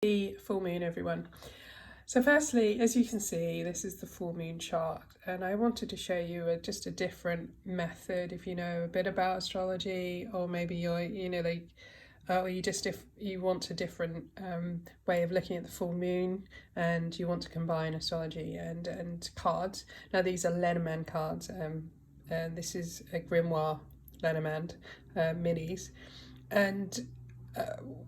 The full moon, everyone. So firstly, as you can see, this is the full moon chart, and I wanted to show you just a different method if you know a bit about astrology, or maybe you're, or you just, if you want a different way of looking at the full moon and you want to combine astrology and cards. Now these are Lenormand cards, and this is a grimoire Lenormand minis, and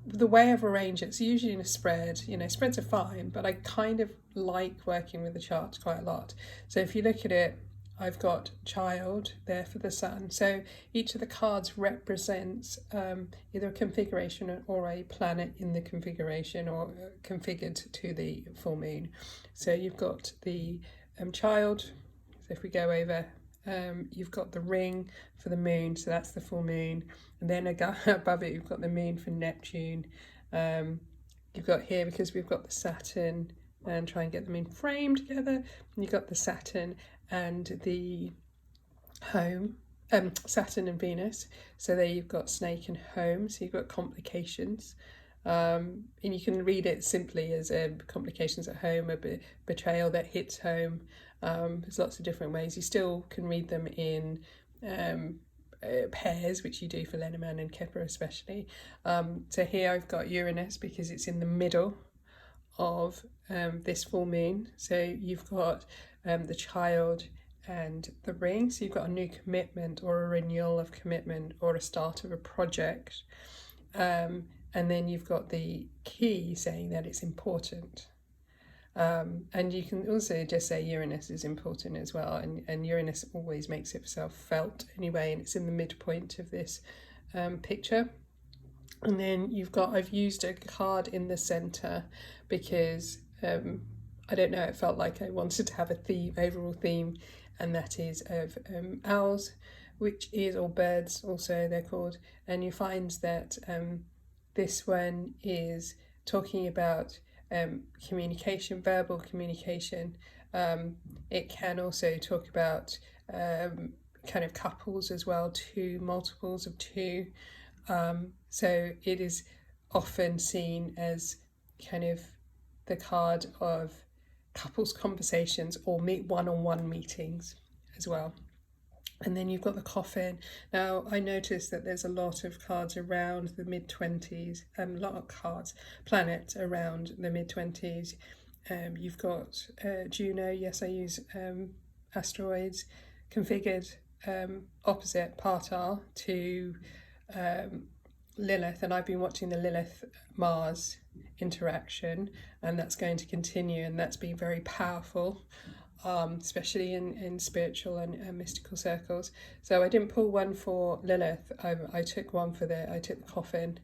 the way I've arranged it's usually in a spread. Spreads are fine, but I kind of like working with the charts quite a lot. So if you look at it, I've got child there for the sun. So each of the cards represents either a configuration or a planet in the configuration, or configured to the full moon. So you've got the child. So if we go over, you've got the ring for the moon, so that's the full moon, and then above it you've got the moon for Neptune. You've got here, because we've got the Saturn, and try and get them in frame together, and you've got the Saturn and the home, Saturn and Venus. So there you've got snake and home, so you've got complications. And you can read it simply as complications at home, a betrayal that hits home. There's lots of different ways. You still can read them in pairs, which you do for Lenormand and Kepler especially. So here I've got Uranus because it's in the middle of this full moon. So you've got the child and the ring. So you've got a new commitment, or a renewal of commitment, or a start of a project. And then you've got the key saying that it's important. And you can also just say Uranus is important as well, and Uranus always makes itself felt anyway, and it's in the midpoint of this picture. And then I've used a card in the center because I don't know, it felt like I wanted to have a overall theme, and that is of owls, which is, or birds also they're called, and you find that this one is talking about communication, verbal communication. It can also talk about kind of couples as well, two, multiples of two. So it is often seen as kind of the card of couples conversations, or one-on-one meetings as well. And then you've got the coffin. Now, I noticed that there's a lot of cards around the mid-20s, a lot of planets around the mid-20s. You've got Juno. Yes, I use asteroids, configured opposite partal to Lilith, and I've been watching the Lilith-Mars interaction, and that's going to continue, and that's been very powerful. Especially in spiritual and mystical circles. So I didn't pull one for Lilith. I took one for I took the coffin.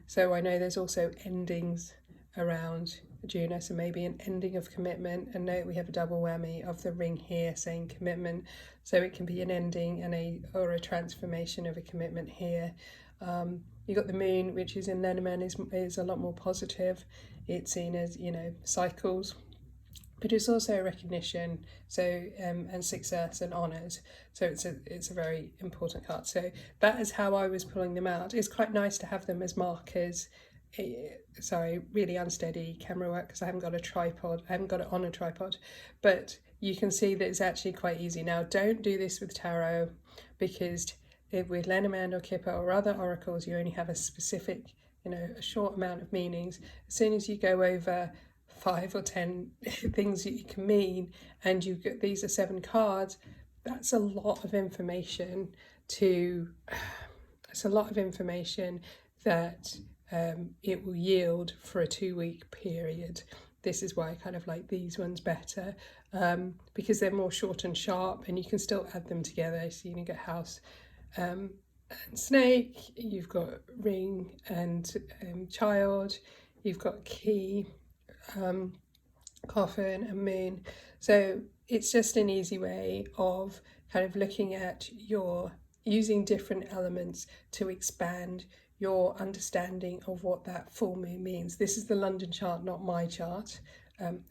So I know there's also endings around Juno, so maybe an ending of commitment. And note we have a double whammy of the ring here saying commitment. So it can be an ending and a transformation of a commitment here. You got the moon, which is in Lenormand, is a lot more positive. It's seen as, cycles. But it's also a recognition, so and success and honours. So it's a very important card. So that is how I was pulling them out. It's quite nice to have them as markers. Sorry, really unsteady camera work because I haven't got a tripod. I haven't got it on a tripod, but you can see that it's actually quite easy. Now, don't do this with tarot, because with Lenormand or Kipper or other oracles, you only have a specific, a short amount of meanings. As soon as you go over 5 or 10 things that you can mean, and you get, these are 7 cards, that's a lot of information that it will yield for a 2-week period. This is why I kind of like these ones better, because they're more short and sharp, and you can still add them together. So you get house and snake, you've got ring and child, you've got key, coffin and moon. So it's just an easy way of kind of looking at using different elements to expand your understanding of what that full moon means. This is the London chart, not my chart,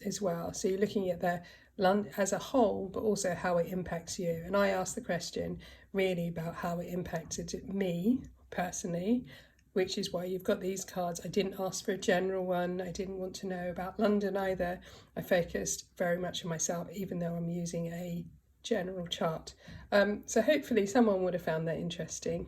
as well. So you're looking at the London as a whole, but also how it impacts you. And I asked the question really about how it impacted me personally, which is why you've got these cards. I didn't ask for a general one. I didn't want to know about London either. I focused very much on myself, even though I'm using a general chart. So hopefully someone would have found that interesting.